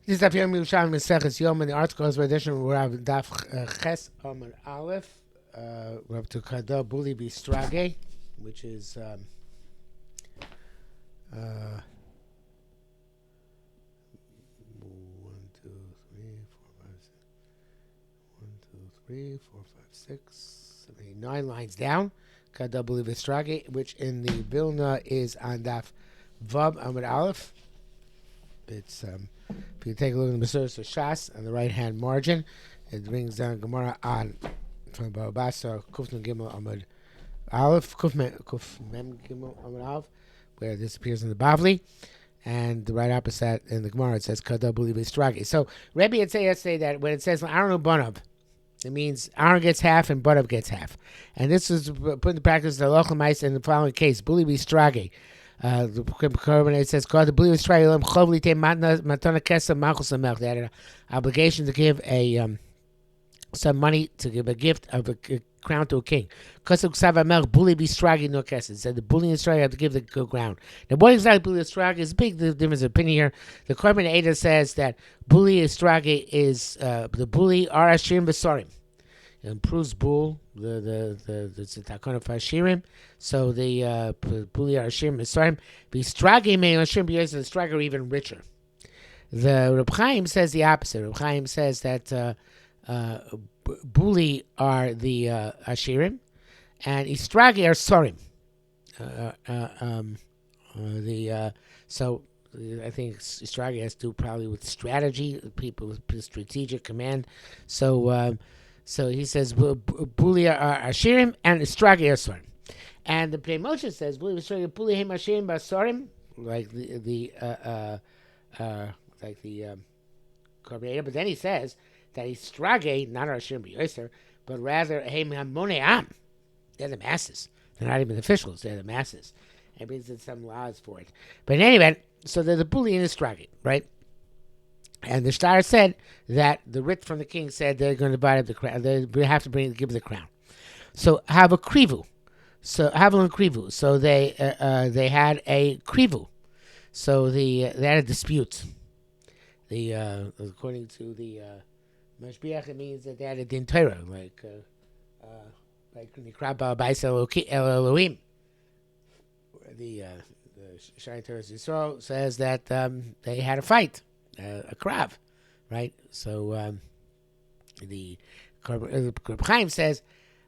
This is Yerushalmi Yoma. The article is by edition Rav Daf Ches Amar Aleph. Rav Tukada Buli Bistrage, which is 1, 2, 3, 4, 5, 6, 7, 8, 9 lines down. Kada Buli Bistrage, which in the Vilna is on Daf Vav Amar Aleph. It's if you take a look at the Mesilas Shas on the right hand margin, it brings down Gemara on from Babasa Kufnun Gimel Amud Aleph Kuf Mem Gimel Amud Aleph, where this appears in the Bavli, and right opposite in the Gemara it says Kada Buli Bistragi. So Rebbe had said yesterday that when it says Aaron Banav, it means Aaron gets half and Banav gets half, and this is put into practice the Lochel Mice in the following case: Buli Bistragi. The carbonate says, "God, the believers try to chovli te matana kesa malchus amelch." They had an obligation to give some money to give a gift of a crown to a king. Kosuk sava melch buli bistragi no kesa. Said the buli and stragi have to give the crown. Now, what exactly buli stragi is big. The difference of opinion here. The carbonate Ada says that buli stragi is the buli are ashirim v'sorim. It improves bull, the takon of Hashirim. So the buli are Hashirim Mitzrayim. The stragi may Hashirim be the stragi are even richer. The Reb Chaim says the opposite. Reb Chaim says that buli are the Hashirim, and Istragi are Sorim. So I think Istragi has to do probably with strategy, people with strategic command. So he says, Buli are Ashirim and Istragi are Sorim. And the Pnei Moshe says, Buli hem Ashirim Basorim, like the Korbanah. But then he says that Istragi, not Ashirim B'Yoser, but rather hem Hamone Am. They're the masses. They're not even the officials. They're the masses. And brings in some laws for it. But in any event, so they're the Buli and Istragi, right? And the Shtar said that the writ from the king said they're going to divide up the crown. They have to give the crown. So have a krivu. So have a krivu. So they had a krivu. So they had a dispute. According to the Mashbiach, it means that they had a din Torah, like Nikraba Bais Elohim. The Shai Torah Yisrael says that they had a fight. A krav, right? So the Reb Chaim says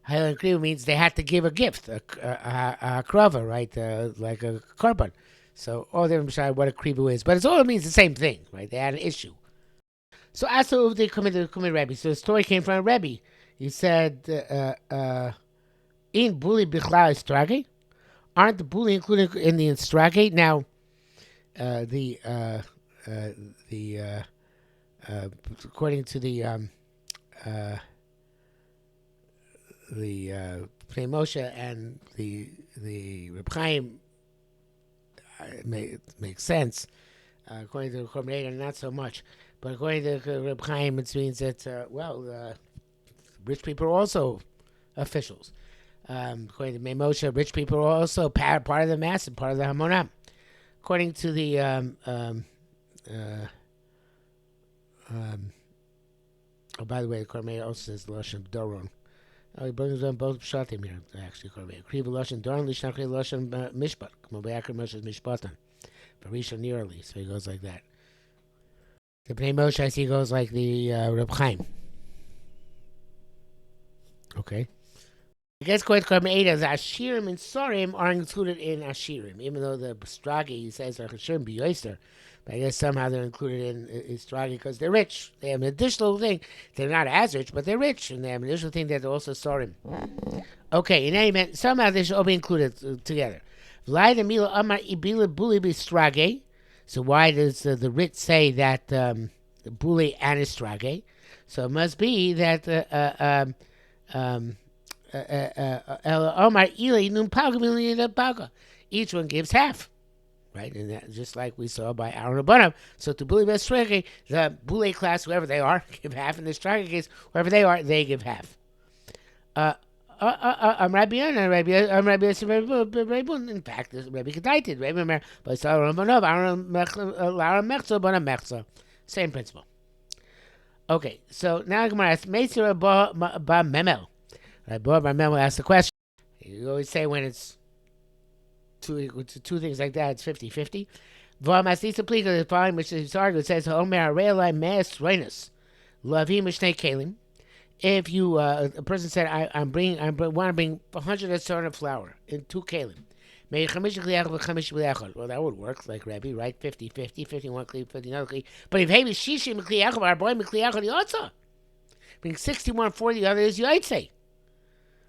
Highland Kriv means they had to give a gift, a krava, right? Like a korban. So all they decide what a krivu is, but it all means the same thing, right? They had an issue. So also they come to Rebbe. So the story came from Rebbe. He said, "In buli bichlal istrage, aren't the buli included in the istrage?" Now, according to the Pnei Moshe and the Reb Chaim, it makes sense. According to the Korbanah, not so much. But according to Reb Chaim, it means that rich people are also officials. According to Pnei Moshe, rich people are also part of the mass and part of the Hamonam. According to the by the way, the Korbanah also says Lashon Doron. Oh, he brings on both Pshatim here, actually, Korbanah. Kriv Lashon Doron, Lishnach Lashon Mishpat. Kmo Be'akar Moshe's Mishpatan. Barisha nearly, so he goes like that. The Pnei Moshe, I see, goes like the Reb Chaim. Okay. I guess quite Korbanah, the Ashirim and Sorim are included in Ashirim, even though the Stragi, he says, are Ashirim B'Yoser. But I guess somehow they're included in Istragi because they're rich. They have an additional thing. They're not as rich, but they're rich. And they have an additional thing that they're also Sorim. Okay, in any event, somehow they should all be included together. So why does the writ say that Buli and Istragi? So it must be that each one gives half. Right, and that, just like we saw by Aaron Abanav. So to Buli Bestrege, the Bule class, whoever they are, give half, and the Strage case, whoever they are, they give half. I'm Rabbi Yonah, I'm Rabbi Yonah, in fact, this Rabbi Kedaited, Rabbi Mer, but it's Aaron Abanav, Aaron Mechza, Bana Mechza. Same principle. Okay, so now Gemara asks, Meisir ba Memel. Right, Ba Memel asks the question. You always say when it's two things like that, it's 50-50. V'am asisa plika, the following which is argued, says, Omer Arelai Me'es Reynus. Lavim Mishnei Kalim. If you, a person said, I want to bring 100 asar of flour in 2 kalim. Well, that would work, like Rebbe, right? 50-50, 51 kli, 50 another kli. But if Hevi Shishi Mekli Echad, our boy Mekli Echad Yotza, being 61 for the other is Yaitse.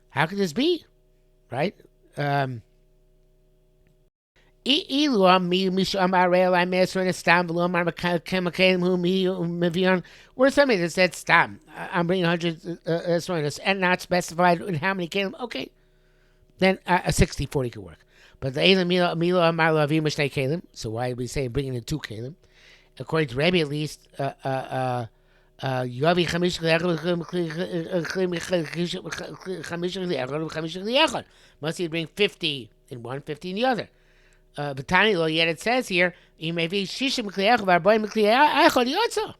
How could this be, right? Ilu mi misham arel I mesron stam v'lo mar kemakalim who mi mevion. Or somebody that said stam. I'm bringing 100 esronis and not specified in how many kalim. Okay, then a 60-40 could work. But the Eilim Milo Amar Lavi Mishnei Kalim. So why did we say bringing in 2 kalim? According to Rebbe, at least, Yavi Chamish Chamish. Must he bring 50 in one, 50 in the other? B'tani lo, yet it says here, Imevi Shishim Mekli Echad, Arboim Mekli Echad Yotza.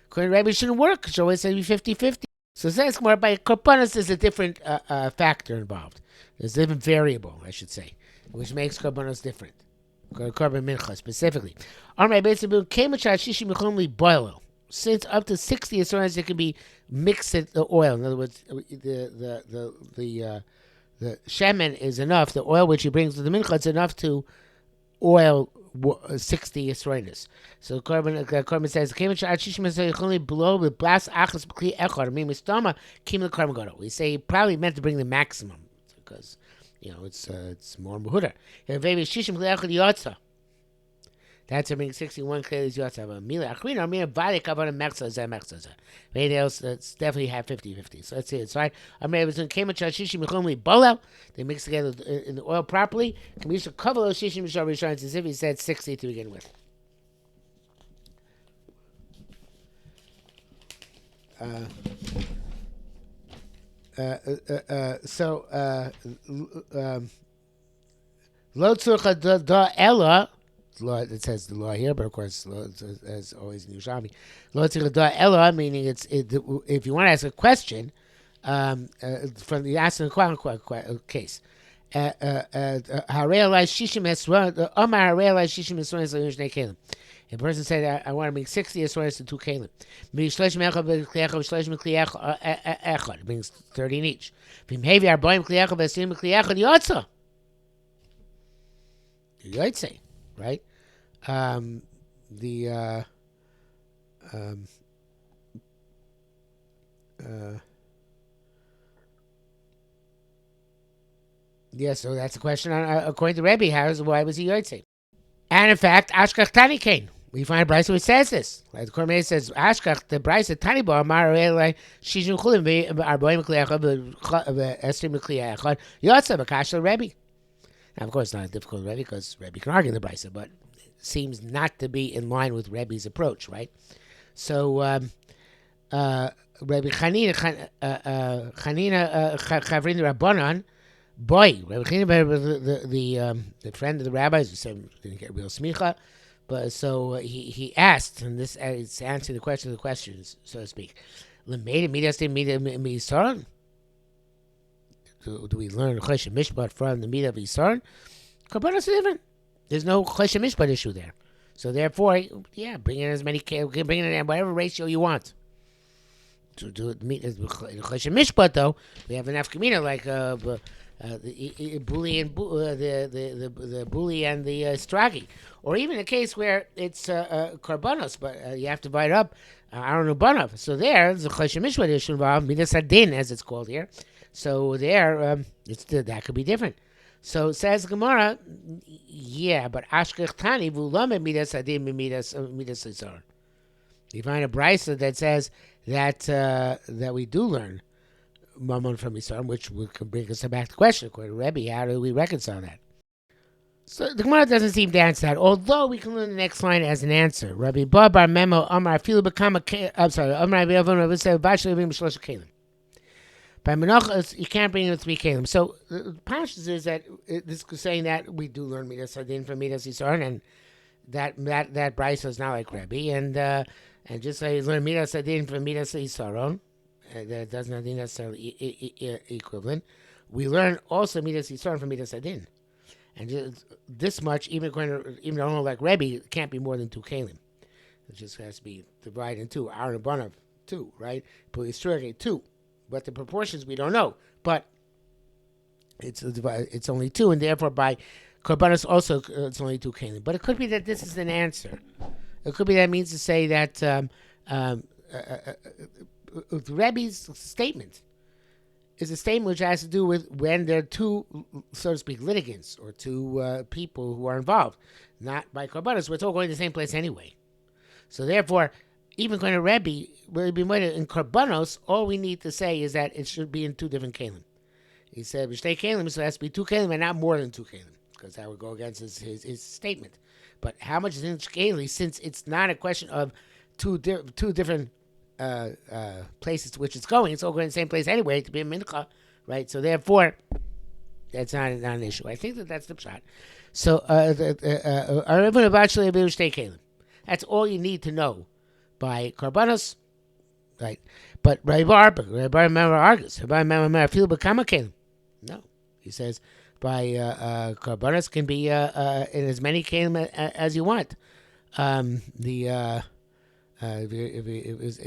According to Rebbe, it shouldn't work. It should always say 50-50. So it says more by Korbanos, there's a different factor involved. There's a different variable, I should say, which makes Korbanos different. Korban Mincha specifically. Since up to 60 assurance, it can be mixed with the oil. In other words, the shemen is enough. The oil which he brings to the mincha is enough to oil 60 yisroinis. So Korban says, blow with blast achas b'kli echad. I mean, mistama kim the Korban gadol. We say he probably meant to bring the maximum because it's more muhuda. That's bringing 61 clearly yotza. Mila achrina amir vayik avon mechza zeh. Anything else that's definitely have 50-50. So let's see it. So I mean, it was in kemach shishim mechumli bolel. They mix together in the oil properly. Can we use a cover of shishim mishar rishon as if he said 60 to begin with. Lo tzurcha da ella. Law, it says the law here, but of course, as always in Yerushalmi, lo tzircha da ella, meaning if you want to ask a question from the asking case, a person said, I want to bring 60 aswaris to 2 kalim. It brings 30 in each. You'd say, right? Yeah, so that's a question according to Rebbe. Why was he Yotze? And in fact, Ashkach Tani came. We find a Bryce which says this. Like the Korban says, Ashkach, the Bryce, Tani Bar, Marele, Shishun Chulim, Arboim Kliachad, Esther Mikliachad, Yotze, Bakasha Rebbe. Now, of course, it's not a difficult Rebbe because Rebbe can argue the Bryce, but it seems not to be in line with Rebbe's approach, right? So, Rebbe Chanina Chavrin Rabbanan, boy, Rebbe Chanina, the friend of the rabbis, who said didn't get real smicha, but so he asked, and this is answering the question of the questions, so to speak. Do we learn Choshen Mishpat from the Midah of Yisrael? Korbanos is different. There's no Choshen Mishpat issue there. So therefore, yeah, bring in as many, bring in whatever ratio you want. To do it, Choshen Mishpat though, we have enough kamina like the bully and the bully and the stragi, or even a case where it's korbanos, but you have to divide up Aaron Ubanov. So there's a Choshen Mishpat issue involved, Midas Adin as it's called here. So there, that could be different. So says Gemara, yeah, but Ashkech Tani v'ulame Midas Adin Midas Yisrael. You find a brisa that says that we do learn Mammon from Yisrael, which could bring us back to the question, according to Rebbe, how do we reconcile that? So the Gemara doesn't seem to answer that, although we can learn the next line as an answer. Rabbi Bar Memo Amar Filu Bekama. I'm sorry, Amar Rabbi Avon Rabbi said Bashal Yivim Shlosh Kalim. By Menachos, you can't bring in 3 kalim. So the Pashas is that this is saying that we do learn Midas Adin from Midas Yisrael, and that Brisa is not like Rebbe, and just like learn Midas Adin from Midas Isaron, that does not necessarily equivalent. We learn also Midas Isaron from Midas Adin, and just this much, even though like Rebbe, it can't be more than 2 kalim. It just has to be divided in 2. Aaron Banav 2, right? Polystrogate 2, but the proportions we don't know. But it's only 2, and therefore by Korbanos also it's only 2 kalim. But it could be that this is an answer. It could be that means to say that Rebbe's statement is a statement which has to do with when there are 2, so to speak, litigants or 2 people who are involved, not by Korbanos. We're all going to the same place anyway. So therefore, even going to Rebbe, in Korbanos, all we need to say is that it should be in 2 different kalim. He said, "B'shtei kalim," so it has to be 2 kalim and not more than 2 kalim, because that would go against his statement. But how much is in each kalim, since it's not a question of two different places to which it's going all going to the same place anyway to be a mincha, right? So therefore, that's not an issue. I think that's the pshat. So, that's all you need to know by Karbanos, right? But Rabbi Member argues. Rabbi Member feel become a kalim. No, he says by Karbanos can be in as many kalim as you want. If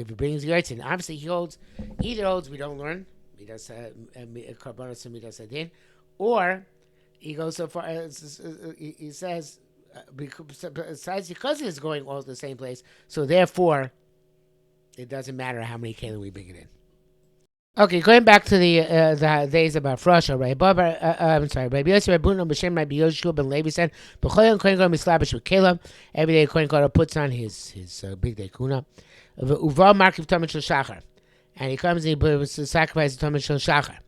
he brings the in, obviously he holds we don't learn Midas Karbanos and Midas Adin, or he goes so far as he says. Besides, because it's going all to the same place, so therefore, it doesn't matter how many kalim we bring it in. Okay, going back to the days about Frosha, right? I'm sorry, Rabbi Yossi Rabbuno B'Shem Rabbi Yoshua ben Levi said, "B'choyon kohen gadol mislabish with kalim. Every day kohen gadol puts on his big day kuna. Uval markiv tamid shel shachar, and he comes and he sacrifices tamid shel shachar.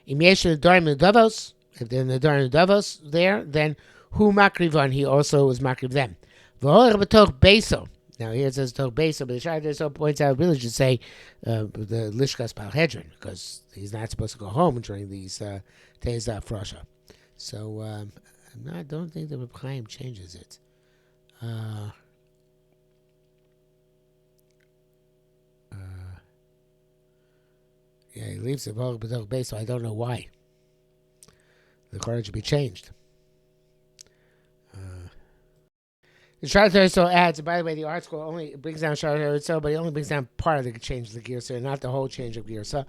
Im yesh nedarim nedavos, if they're nedarim nedavos there, then." Who makrivon? He also was makriv them. Now here it says toch beso, but the Shai so points out really should say the lishkas palhedrin, because he's not supposed to go home during these days of Frosha. So I don't think the Reb Chaim changes it. Yeah, he leaves it toch beso. I don't know why. The Torah should be changed. The Shara so adds, by the way, the art school only brings down Shara so, but he only brings down part of the change of the gear, so not the whole change of gear. So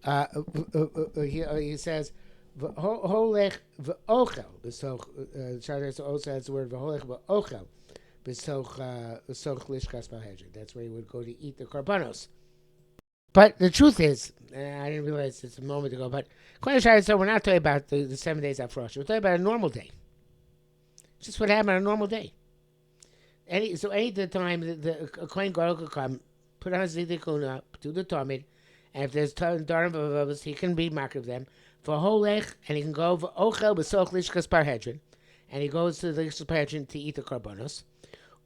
he says, "V'holech v'ochel." Shara so also adds the word "v'holech v'ochel." B'soch lishkas b'hedrin. That's where he would go to eat the korbanos. But the truth is, I didn't realize this a moment ago, but according to Shara so, we're not talking about the 7 days after Rosh. We're talking about a normal day. It's just what happened on a normal day. Any time a kohen gadol could come, put on his zidikuna, do the tamid, and if there's darim v'avos, he can be mark of them for holech, and he can go for ochel b'soch lishkas parhedrin, and he goes to the lishkas parhedrin to eat the korbanos.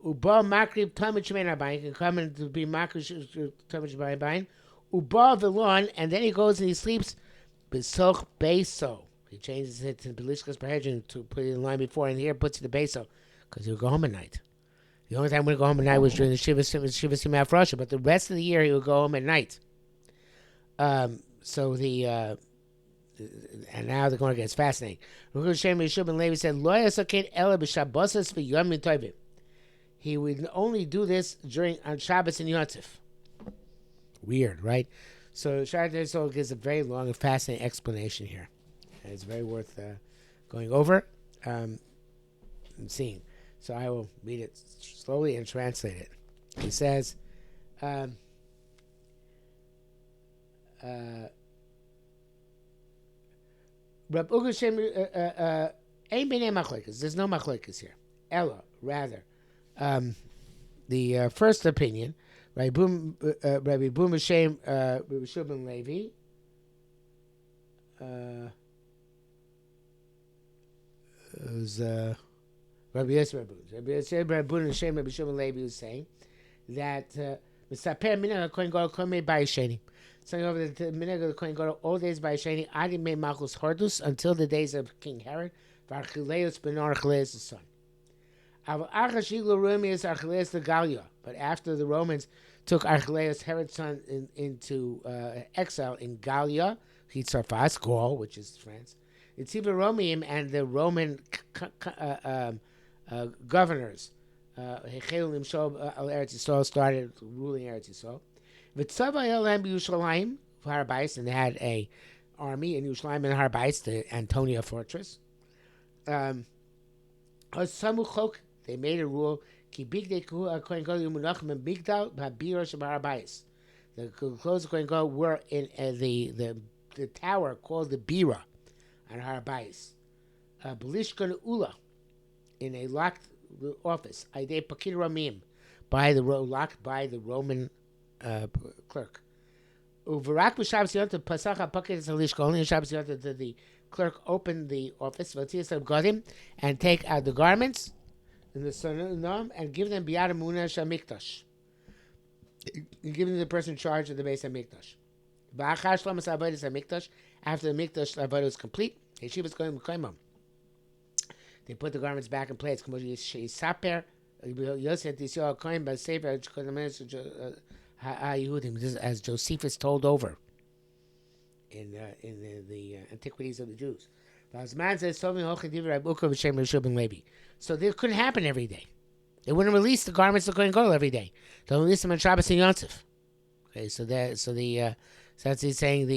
Uba makriv tamid shemen abayin, can come and to be makriv tamid shemen abayin. Uba v'lon, and then he goes and he sleeps b'soch beso. He changes it to lishkas parhedrin to put it in line before, and here puts it to beso because he'll go home at night. The only time he would go home at night was during the Shiva Simei Afrosha, but the rest of the year he would go home at night. So and now the Gemara gets fascinating. Yerushalmi Yoma Levi said, "Lo yasaket ela b'Shabbos v'Yom Tovim." He would only do this on Shabbos and Yotzif. Weird, right? So Shara gives a very long and fascinating explanation here. And it's very worth going over and seeing. So I will read it slowly and translate it. He says, Rab Ugushem, there's no machlokes here. Ella, rather. The first opinion, Rabbi Boom Hashem, Rabbi Shubin Levi, was Rabbi Yosef Rabbi Hashem Rabbi Shimon Levi was saying that Misaper Minag Kohen Gadol Kol By Sheni. Saying over the Minag of the Kohen Gadol all days by Sheni Adi Mei Malchus Hordus until the days of King Herod. Varchileus Ben Archileus the son. But after the Romans took Archelaus, Herod's son, into exile in Gallia, Hitzarfas, Gaul, which is France, the Tzibur Romeim and the Roman governors, started ruling Eretz Yisrael. V'tzava Elam Yerushalayim, Harbais, and they had a army in Yerushalayim and Harbais, the Antonia fortress. They made a rule. The clothes of Kohen Gadol were in the tower called the Bira on Harbais. Belishkan Ula, in a locked office. Aidei Pakir Ramim, locked by the Roman clerk. Uvarak b'Shabbos Yontif Pasach HaPakir Tzalishka. Only in Shabbos Yontif did the clerk open the office, and take out the garments in the Sunnah and give them Biyad Amunah Shamikdash. Give them the person in charge of the base of Mikdash. After the Mikdash Avodah was complete, Yeshivas going to they put the garments back in place. As Josephus told over in the Antiquities of the Jews. So this couldn't happen every day. They wouldn't release the garments of Kohen Gadol every day. They'll release them on Shabbos and Yom Tov. Okay, so that's he's saying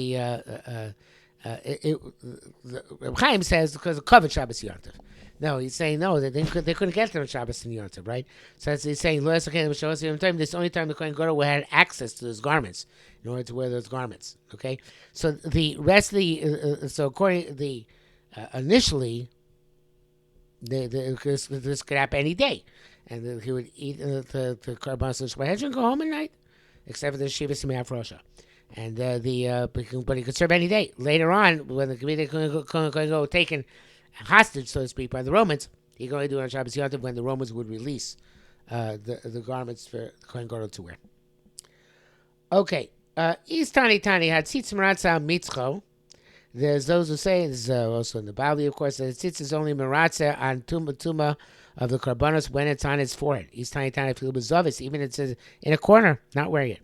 Reb Chaim says because of covered Shabbos and Yom Tov. No, he's saying no, they couldn't get them on Shabbos and Yom Tov, right? So that's he's saying this is the only time the Kohen Gadol had access to those garments in order to wear those garments. Okay, so the rest of the so according to the initially, this could happen any day, and he would eat the karbanos l'shmahedrin and go home at night, except for the shivas and Rosha, and but he could serve any day. Later on, when the community could go taken hostage, so to speak, by the Romans, he could only do it on Shabbos Yom Tov when the Romans would release the garments for Kohen Gadol to wear. Okay, Tani had tzitz maratza mitzcho. There's those who say, this is also in the Bali, of course, that tzitz is only maratza on tuma of the karbanos when it's on his forehead. Tani feel bezovis, even if it's in a corner, not wearing it.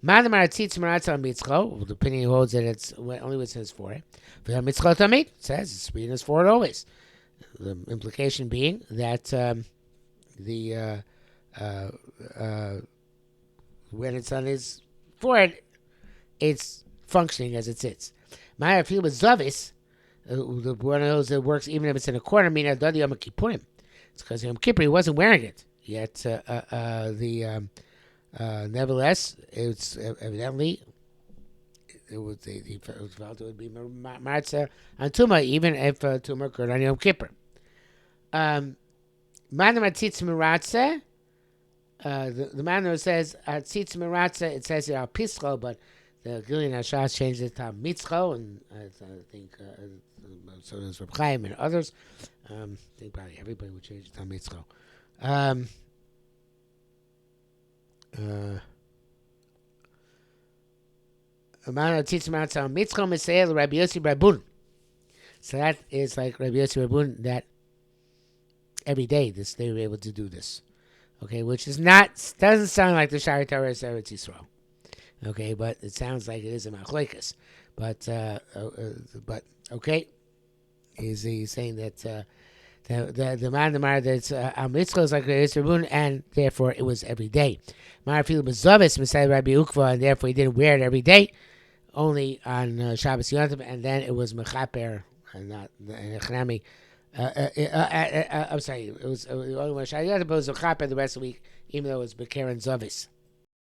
Madamar tzitz maratza mitzcho, the opinion holds that it's only what's in his forehead. Mitzcho tamid says it's in his forehead always. The implication being that when it's on his forehead, it's functioning as it sits. Maya feel with Zavis, one of those that works even if it's in a corner, meaning Dadi Yom Kippurim. It's because Yom Kippur he wasn't wearing it. Yet nevertheless, it's evidently it was felt it would be matzah on Tumah, even if Tumah occurred on Yom Kippur. Manam Atzitz Meratzeh. The man who says Atzitz Meratzeh, it says here Al Pischo, but the Gillian Hashas changed it to Mitzcho, and I think so does Reb Chaim and others. I think probably everybody would change it to Mitzcho. So that is like Rabbi Yossi Rabun, that every day they were able to do this. Okay, which doesn't sound like the Shari Torah of Eretz Yisrael. Okay, but it sounds like it is a machlekes. But okay, he's saying that the man that's al mitzvah is like Rabbi Rabun, and therefore it was every day. Marafil bezavis Messiah Rabbi Ukva, and therefore he didn't wear it every day, only on Shabbos Yom Tov, and then it was mechaper and not Chanami. I'm sorry, it was only when Shabbos Yom Tov, but it was mechaper the rest of the week, even though it was bekeren zavis.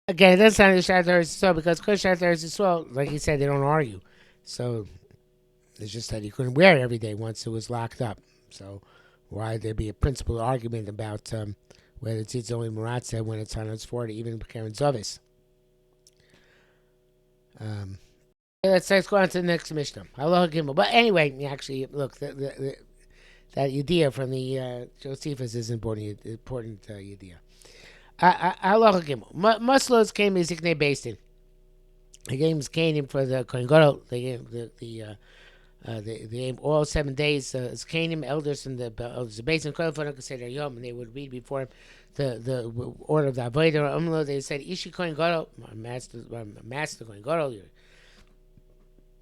Again, it doesn't sound like the Shari Torah Yisrael, because Shari Torah Yisrael, like he said, they don't argue. So it's just that he couldn't wear it every day once it was locked up. So why there be a principal argument about whether it's only Maratza when it's on its forehead, even Karen Zavis. Let's go on to the next Mishnah. Allah Gimel. But anyway, actually, look, that idea from the Josephus is important idea. Allah Gimel. Muslos came in Ziknei Basin. The games came in for the Kohen Gadol. They gave the They aim all 7 days. As Canaan elders and the elders of Beis and Kohen could say their Yom, and they would read before him the order of the Avodah Umlo. They said, Ishi Kohen Gadol, master Kohen Gadol.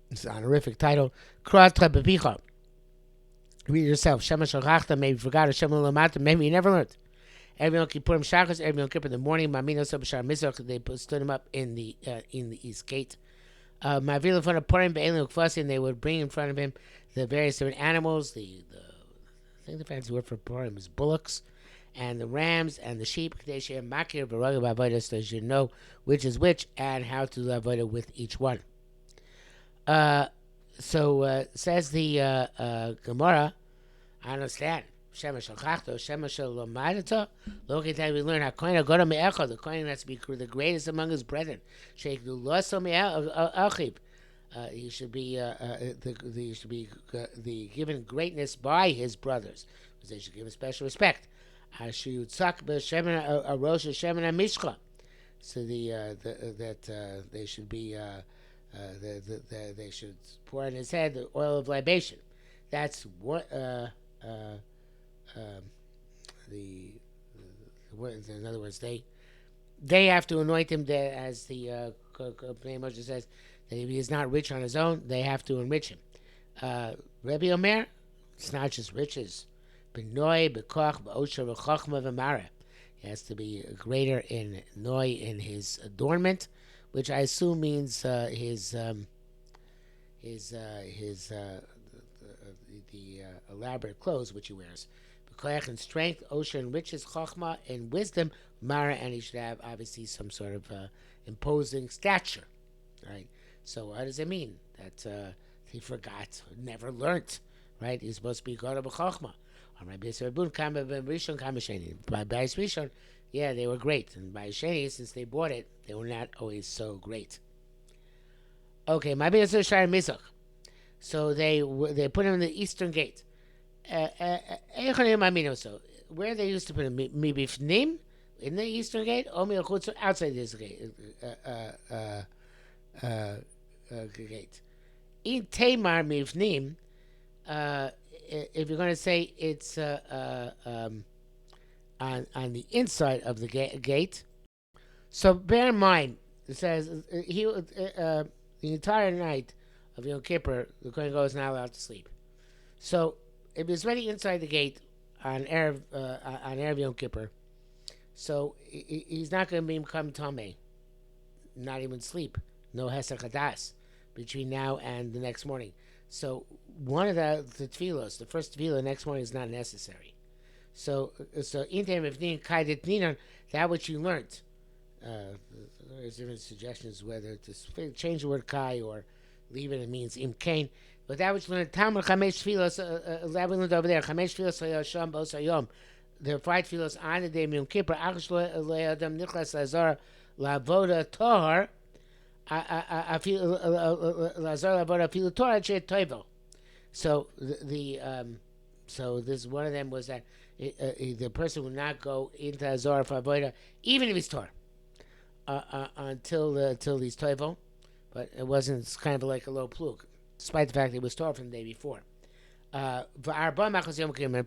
It's an honorific title. Krat Bepicha. Read it yourself. Shema Shalchachta, maybe you forgot, or Shema Lamata, maybe you never learned. Every Yom Kippurim Shachas, every Yom Kippur in the morning, Mamino Sabashar Mizrach, they stood him up in the east gate. Ma'avil in front of Purim, Be'elim Ukfasi, and they would bring in front of him the various different animals. I think the fancy word for Purim is bullocks, and the rams and the sheep. They share Makir V'Rogav Avodah, so you know which is which and how to do Avodah with each one. Says the Gemara, I understand. Shema Shalchachto, Shema Shalomadata. Look at that we learn how Kohen Agoda Me'echa, the Kohen has to be the greatest among his brethren. Sheikh Luloso Me'achib. He should be given greatness by his brothers, because they should give him special respect. Sheyutzak b'Shemen Arosh Shemen Mishcha. So that they should be they should pour on his head the oil of libation. That's what in other words, they have to anoint him as the Moshe says that if he is not rich on his own, they have to enrich him. Rebbe Omer, it's not just riches. B'noi, b'koch, b'osher, b'chochma, v'mara. He has to be greater in noi, in his adornment, which I assume means his elaborate clothes which he wears. B'koach and strength, osher and riches, chochma and wisdom, mara, and he should have obviously some sort of imposing stature, right? So what does it mean? That he forgot, never learnt, right? He's supposed to be God of chochma. By Bais Rishon, yeah, they were great, and by Sheni, since they bought it, they were not always so great. Okay, so they put him in the eastern gate. Where they used to put him, mibifnim, in the eastern gate, or outside this gate. Gate. In Tamar mivnim, if you're going to say it's on the inside of the gate, so bear in mind it says the entire night of Yom Kippur the Kohen Gadol is not allowed to sleep. So if it's already inside the gate on Erev Yom Kippur, so he's not going to become Tameh, not even sleep, no Hesed Chadas between now and the next morning. So one of the tefillos, the first tefillah next morning is not necessary. So intem ifnin kaidet ninon, that which you learned. There's different suggestions whether to change the word kai or leave it. It means im kain. But that which you learned, Talmud chamesh tefillos, that we learned over there, chamesh tefillos hayasham bos hayom. There are 5 tefillos on the day of Yom Kippur. Achash lo adam nichlas lazar lavoda tohar. So so this one of them was that the person would not go into Azor for avoda, even if he's Torah, until he's toivel, but it wasn't. It's kind of like a low plug, despite the fact that it was Torah from the day before. And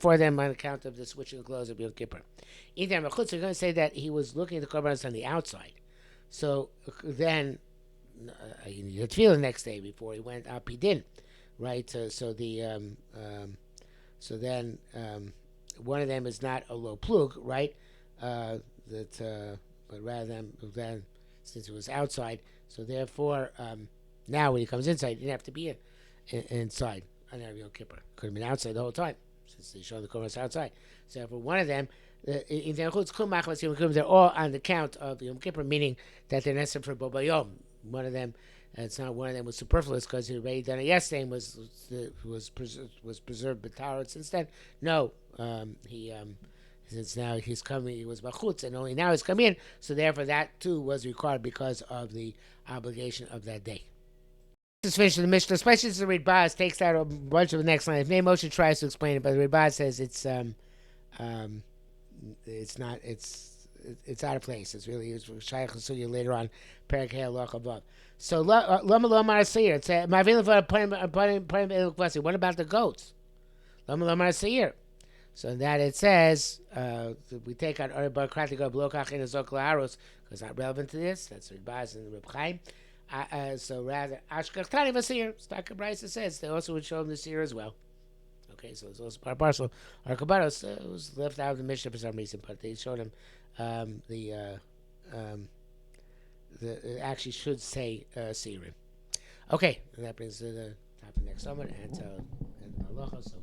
for them, on account of the switching of clothes of Yom Kippur, we're going to say that he was looking at the korbanos on the outside. So then. He needed to feel the next day before he went up. He didn't, right? So then one of them is not a low plug, right? But rather than since it was outside, so therefore now when he comes inside, he didn't have to be inside on Yom Kippur. Could have been outside the whole time since they showed the korbanos outside. So for one of them. They're all on the count of Yom Kippur, meaning that they're necessary for Boba Yom. One of them, it's not one of them was superfluous because he already done it yesterday and was preserved b'tara since then. No, since now he's coming, he was bachutz and only now he's come in, so therefore that too was required because of the obligation of that day. This is finished in the Mishnah, especially as the Ridbaz takes out a bunch of the next line. Maybe Moshe tries to explain it, but the Ridbaz says it's not. it's out of place. It's really used for Shaykh Sunya later on, Perak Halacha above. So Lama Lama Asir. It's Mavila for what about the goats? Lama Lama Asir. So in that it says we take out Bar Kratika Blokach in Azok Laharos because not relevant to this. That's Ribaz and Reb Chaim. So rather Ashkachtani Vasir. Staka Bryce says they also would show him this year as well. Okay, so it's also part parcel. Arkabaros was left out of the Mishnah for some reason, but they showed him it actually should say Sirim. Okay, and that brings to the top of the next summer and Malacha. So